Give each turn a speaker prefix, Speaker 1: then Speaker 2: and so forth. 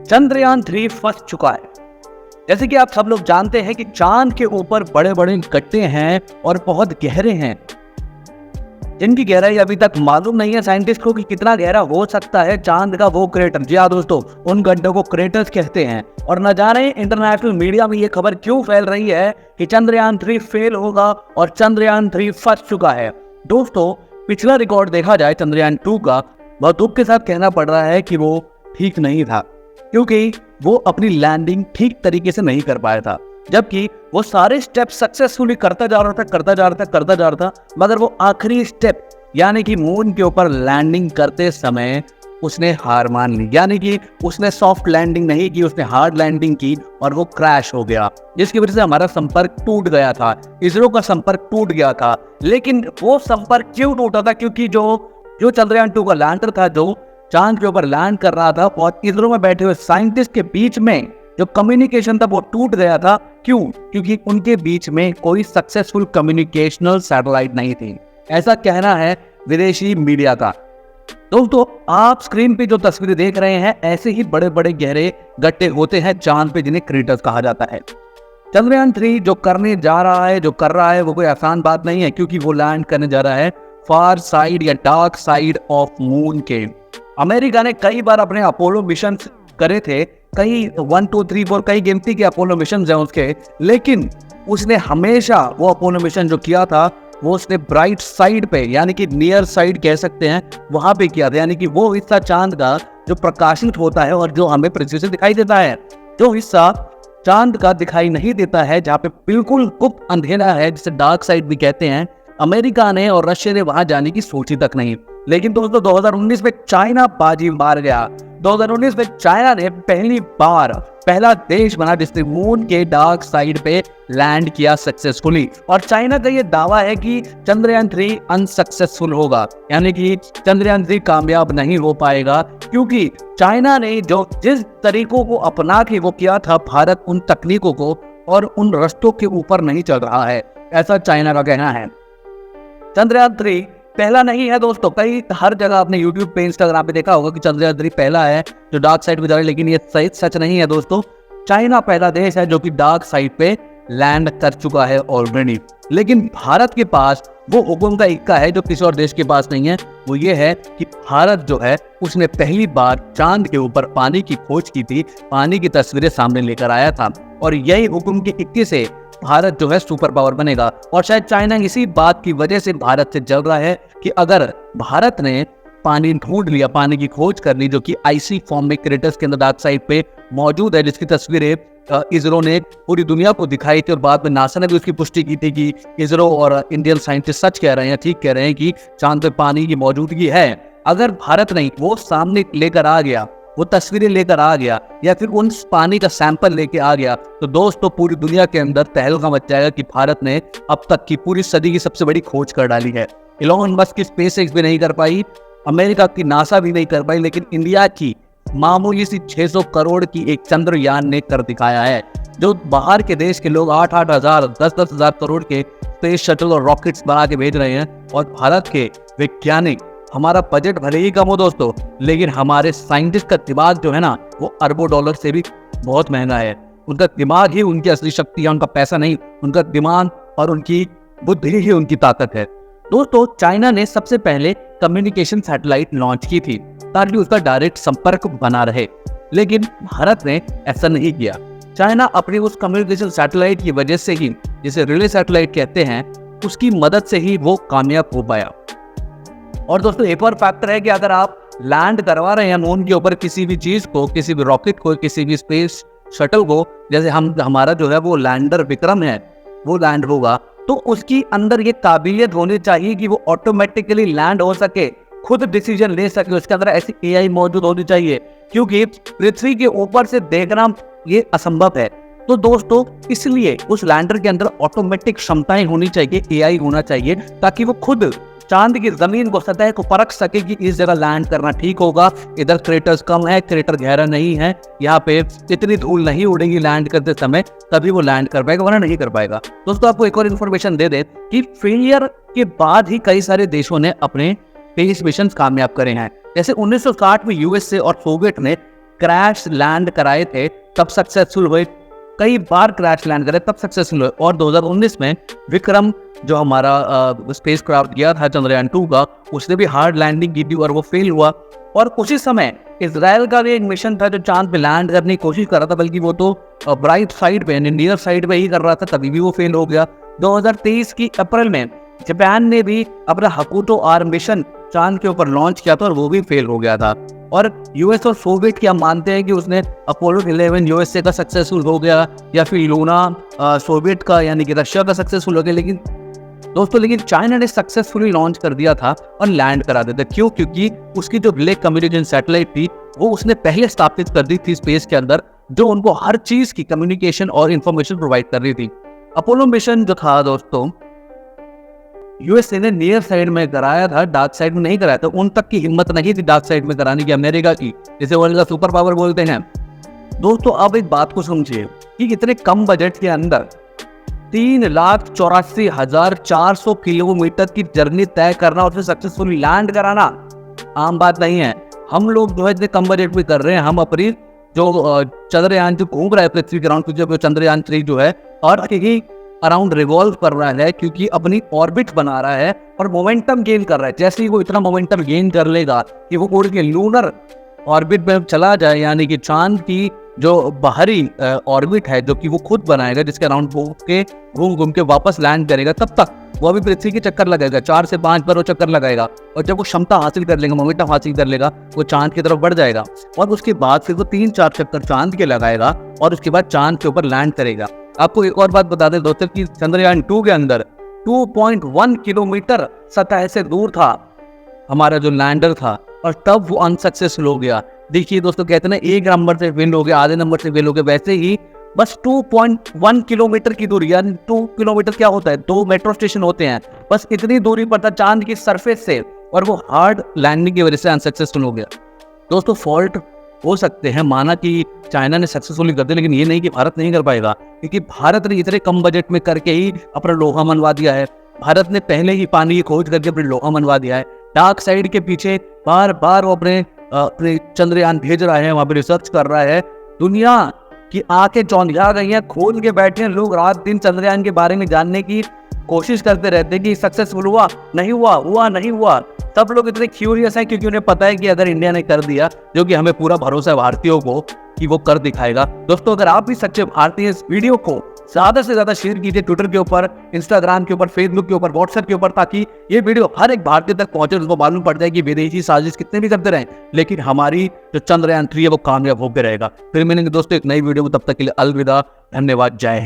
Speaker 1: चंद्रयान-3 फंस चुका है। जैसे कि आप सब लोग जानते हैं कि चांद के ऊपर बड़े बड़े गड्ढे हैं और बहुत गहरे हैं, जिनकी गहराई अभी तक मालूम नहीं है साइंटिस्ट को कि कितना गहरा हो सकता है चांद का वो क्रेटर। जी हाँ दोस्तों, उन गड्ढों को क्रेटर्स कहते हैं। और न जाने इंटरनेशनल मीडिया में ये खबर क्यों फैल रही है कि चंद्रयान-3 फेल होगा और चंद्रयान-3 फंस चुका है। दोस्तों, पिछला रिकॉर्ड देखा जाए चंद्रयान-2 का, बहुत दुख के साथ कहना पड़ रहा है कि वो ठीक नहीं था, क्योंकि वो अपनी लैंडिंग ठीक तरीके से नहीं कर पाया था। जबकि वो सारे स्टेप सक्सेसफुली करता जा रहा था, मगर वो आखिरी स्टेप यानी कि मून के ऊपर लैंडिंग करते समय उसने हार मान ली। यानी कि उसने सॉफ्ट लैंडिंग नहीं की, उसने हार्ड लैंडिंग की और वो क्रैश हो गया, जिसकी वजह से हमारा संपर्क टूट गया था, इसरो का संपर्क टूट गया था। लेकिन वो संपर्क क्यों टूटा था? क्योंकि जो चंद्रयान-2 का लैंडर था, जो चांद के ऊपर लैंड कर रहा था, और इसरो में बैठे हुए साइंटिस्ट के बीच में जो कम्युनिकेशन था वो टूट गया था। क्यों? क्योंकि उनके बीच में कोई सक्सेसफुल कम्युनिकेशनल सैटेलाइट नहीं थी, ऐसा कहना है विदेशी मीडिया का। दोस्तों, आप स्क्रीन पे जो तस्वीरें देख रहे हैं, ऐसे ही बड़े बड़े गहरे गड्ढे होते हैं चांद पे, जिन्हें क्रेटर्स कहा जाता है। चंद्रयान-3 जो करने जा रहा है, जो कर रहा है, वो कोई आसान बात नहीं है, क्योंकि वो लैंड करने जा रहा है फार साइड या डार्क साइड ऑफ मून के। अमेरिका ने कई बार अपने अपोलो मिशन करे थे, कई 1, 2, 3, 4 कई गिनती के अपोलो मिशन हैं उसके, लेकिन उसने हमेशा वो अपोलो मिशन जो किया था वो उसने ब्राइट साइड पे, यानी कि नियर साइड कह सकते हैं, वहां पे किया था। यानी कि वो हिस्सा चांद का जो प्रकाशित होता है और जो हमें पृथ्वी से दिखाई देता है, जो हिस्सा चांद का दिखाई नहीं देता है, जहाँ पे बिल्कुल गुप्त अंधेरा है, जिसे डार्क साइड भी कहते हैं, अमेरिका ने और रशिया ने वहां जाने की सोची तक नहीं। लेकिन दोस्तों, 2019 में चाइना बाजी मार गया। 2019 में चाइना ने पहला देश बना जिसने मून के डार्क साइड पे लैंड किया सक्सेसफुली। और चाइना का ये दावा है कि चंद्रयान-3 अनसक्सेसफुल होगा, यानी कि चंद्रयान-3 कामयाब नहीं हो पाएगा, क्योंकि चाइना ने जिस तरीकों को अपना के वो किया था, भारत उन तकनीकों को और उन रास्तों के ऊपर नहीं चल रहा है, ऐसा चाइना का कहना है। चंद्रयान-3 पहला नहीं है दोस्तों, कई हर जगह आपने YouTube पे, Instagram पे देखा होगा कि चंद्रयान-3 पहला है जो डार्क साइड पे जा रहा है, लेकिन ये सही सच नहीं है दोस्तों। चाइना पहला देश है जो कि डार्क साइड पे लैंड कर चुका है ऑलरेडी। लेकिन भारत के पास वो हुक्म का इक्का है जो किसी और देश के पास नहीं है। वो ये है कि भारत जो है उसने पहली बार चांद के ऊपर पानी की खोज की थी, पानी की तस्वीरें सामने लेकर आया था, और यही हुक्म के इक्के से भारत जो है सुपर पावर बनेगा। और शायद चाइना इसी बात की वजह से भारत से जल रहा है कि अगर भारत ने पानी ढूंढ लिया, पानी की खोज कर ली, जो कि आइसी फॉर्म में क्रेटर्स के अंदर डार्क साइड पे मौजूद है, जिसकी तस्वीरें इसरो ने पूरी दुनिया को दिखाई थी, और बाद में नासा ने भी उसकी पुष्टि की थी कि इसरो और इंडियन साइंटिस्ट सच कह रहे हैं, ठीक कह रहे हैं कि चांद पे पानी की मौजूदगी है। अगर भारत नहीं वो सामने लेकर आ गया, वो तस्वीरें लेकर आ गया, या फिर उन पानी का सैंपल लेके आ गया, तो दोस्तों पूरी दुनिया के अंदर तहलका मच जाएगा कि भारत ने अब तक की पूरी सदी की सबसे बड़ी खोज कर डाली है। इलॉन मस्क की स्पेसएक्स भी नहीं कर पाई, अमेरिका की नासा भी नहीं कर पाई, लेकिन इंडिया की मामूली सी 600 करोड़ की एक चंद्रयान ने कर दिखाया है। जो बाहर के देश के लोग 8-8 हजार 10-10 हजार करोड़ के स्पेस शटल और रॉकेट्स बना के भेज रहे हैं, और भारत के वैज्ञानिक, हमारा बजट भले ही कम हो दोस्तों, लेकिन हमारे साइंटिस्ट का दिमाग जो है ना, वो अरबों डॉलर से भी बहुत महंगा है। उनका दिमाग ही उनकी असली शक्ति है, उनका पैसा नहीं, उनका दिमाग और उनकी बुद्धि ही उनकी ताकत है। दोस्तों, चाइना ने सबसे पहले कम्युनिकेशन सैटेलाइट लॉन्च की थी ताकि उसका डायरेक्ट संपर्क बना रहे, लेकिन भारत ने ऐसा नहीं किया। चाइना अपनी उस कम्युनिकेशन सैटेलाइट की वजह से ही, जिसे रिले सैटेलाइट कहते हैं, उसकी मदद से ही वो कामयाब हो पाया। और दोस्तों, एक और फैक्टर है कि अगर आप लैंड करवा रहे हैं मून के ऊपर किसी भी चीज को, किसी भी रॉकेट को, किसी भी स्पेस शटल को, जैसे हमारा जो है वो लैंडर विक्रम है, वो लैंड होगा, तो उसकी अंदर ये काबिलियत होनी चाहिए कि वो ऑटोमेटिकली लैंड हो सके, खुद डिसीजन ले सके, उसके अंदर ऐसी एआई मौजूद होनी चाहिए, क्योंकि पृथ्वी के ऊपर से देखना ये असंभव है। तो दोस्तों, इसलिए उस लैंडर के अंदर ऑटोमेटिक क्षमताएं होनी चाहिए, एआई होना चाहिए, ताकि वो खुद चांद की जमीन को, सतह को परख सके कि इस जगह लैंड करना ठीक होगा, इधर क्रेटर्स कम है, क्रेटर गहरा नहीं है, यहाँ पे इतनी धूल नहीं उड़ेगी लैंड करते समय, तभी वो लैंड कर पाएगा, वरना नहीं कर पाएगा। दोस्तों, आपको एक और इन्फॉर्मेशन दे दे कि फेलियर के बाद ही कई सारे देशों ने अपने स्पेस मिशन कामयाब करे हैं। जैसे 1960 में यूएसए और सोवियत ने क्रैश लैंड कराए थे तब सक्सेसफुल हुए, कई बार क्रैश लैंड करे तब सक्सेसफुल हुए। और 2019 में विक्रम जो हमारा स्पेस क्राफ्ट गया था चंद्रयान 2 का, उसने भी हार्ड लैंडिंग की थी और वो फेल हुआ। और कुछ ही समय इजराइल का भी एक मिशन था जो चांद पे लैंड करने की कोशिश कर रहा था, बल्कि वो तो ब्राइट साइड पे नियर साइड पे ही कर रहा था, तभी भी वो फेल हो गया। 2023 की अप्रैल में जापान ने भी अपना हकुटो आर मिशन चांद के ऊपर लॉन्च किया था और वो भी फेल हो गया था। और यूएस और सोवियत की हम मानते हैं कि उसने अपोलो 11 यूएसए का सक्सेसफुल हो गया, या फिर लूना सोवियत का यानी कि रशिया का सक्सेसफुल हो गया। लेकिन दोस्तों चाइना ने सक्सेसफुली लॉन्च कर दिया था और लैंड करा दिया था। क्यों? क्योंकि उसकी जो ब्लैक कम्युनिकेशन सैटेलाइट थी वो उसने पहले स्थापित कर दी थी स्पेस के अंदर, जो उनको हर चीज की कम्युनिकेशन और इंफॉर्मेशन प्रोवाइड कर रही थी। अपोलो मिशन जो था दोस्तों, यूएसए ने नियर साइड में कराया था, डार्क साइड में नहीं कराया था। उन तक की हिम्मत नहीं थी डार्क साइड में कराने की अमेरिका की, जिसे वर्ल्ड का सुपर पावर बोलते हैं। दोस्तों अब एक बात को समझिए कि इतने कम बजट के अंदर 3,84,400 किलोमीटर की जर्नी तय करना और फिर सक्सेसफुली लैंड कराना आम बात नहीं है। हम लोग जो है इतने कम बजट में कर रहे हैं। हम अपनी जो चंद्रयान जो घूम रहा है पृथ्वी के अराउंड, जो चंद्रयान 3 जो है और ही अराउंड रिवॉल्व कर रहा है, क्योंकि अपनी ऑर्बिट बना रहा है और मोमेंटम गेन कर रहा है। जैसे ही वो इतना मोमेंटम गेन कर लेगा कि वो उड़ के लूनर ऑर्बिट में चला जाए, यानी कि चांद की जो बाहरी ऑर्बिट है जो कि वो खुद बनाएगा, जिसके अराउंड घूम के वापस लैंड करेगा, तब तक वो अभी पृथ्वी के चक्कर लगाएगा, 4 से 5 बार वो चक्कर लगाएगा। और जब वो क्षमता हासिल कर लेगा, मोमेंटम हासिल कर लेगा, वो चांद की तरफ बढ़ जाएगा। और उसके बाद फिर वो 3-4 चक्कर चांद के लगाएगा और उसके बाद चांद के ऊपर लैंड करेगा। आपको एक और बात बता दें दोस्तों कि चंद्रयान 2 के अंदर 2.1 किलोमीटर सतह से दूर था हमारा जो लैंडर था, और तब वो अनसक्सेसफुल हो गया। देखिए दोस्तों, कहते हैं ना एक नंबर से फेल हो गया, आधे नंबर से फेल हो गया, वैसे ही बस 2.1 किलोमीटर की दूरी, यानी 2 किलोमीटर क्या होता है, 2 मेट्रो स्टेशन होते हैं, बस इतनी दूरी पर था चांद की सरफेस से, और वो हार्ड लैंडिंग की वजह से अनसक्सेसफुल हो गया। दोस्तों फॉल्ट हो सकते हैं, माना कि चाइना ने सक्सेसफुली कर दिया, लेकिन ये नहीं कि भारत नहीं कर पाएगा, क्योंकि भारत ने इतने कम बजट में करके ही अपना लोहा मनवा दिया है। भारत ने पहले ही पानी की खोज करके अपने लोहा मनवा दिया है। डार्क साइड के पीछे बार बार वो अपने चंद्रयान भेज रहा है, वहां पे रिसर्च कर रहा है। दुनिया की आंखें चौंधिया गई हैं, खोल के बैठे हैं लोग, रात दिन चंद्रयान के बारे में जानने की कोशिश करते रहते हैं कि सक्सेसफुल हुआ नहीं हुआ नहीं हुआ। सब लोग इतने क्यूरियस हैं क्योंकि उन्हें पता है कि अगर इंडिया ने कर दिया, जो कि हमें पूरा भरोसा है भारतीयों को कि वो कर दिखाएगा। दोस्तों अगर आप भी सच्चे भारतीय, इस वीडियो को ज्यादा से ज्यादा शेयर कीजिए ट्विटर के ऊपर, इंस्टाग्राम के ऊपर, फेसबुक के ऊपर, व्हाट्सएप के ऊपर, ताकि ये वीडियो हर एक भारतीय तक पहुंचे, उसको मालूम पड़ जाए कि विदेशी साजिश कितने भी करते रहे, लेकिन हमारी जो चंद्रयान 3 है वो कामयाब होकर रहेगा। फिर मिलेंगे दोस्तों एक नई वीडियो में, तब तक के लिए अलविदा, धन्यवाद, जय हिंद।